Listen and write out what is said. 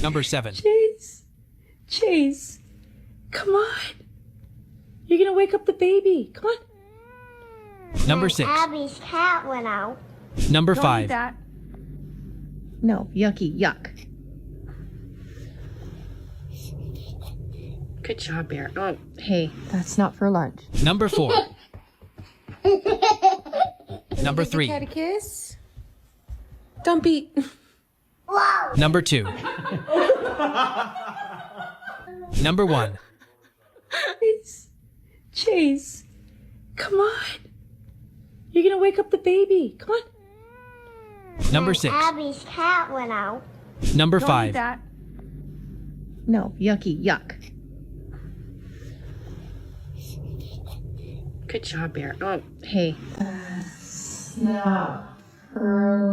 Number 7. Chase, come on. You're gonna wake up the baby. Come on. Number 6. Abby's cat went out. Number Don't eat 5. that. No, yucky, yuck. Good job, Bear. Oh, hey, that's not for lunch. Number 4. Number 3. Cat a kiss? Don't be. Whoa! Number 2. Number 1. Chase, come on. You're gonna wake up the baby. Come on. Number 6. Abby's cat went out. Number Don't eat 5. that. No, yucky, yuck. Good job, Bear. Oh, hey. That's not for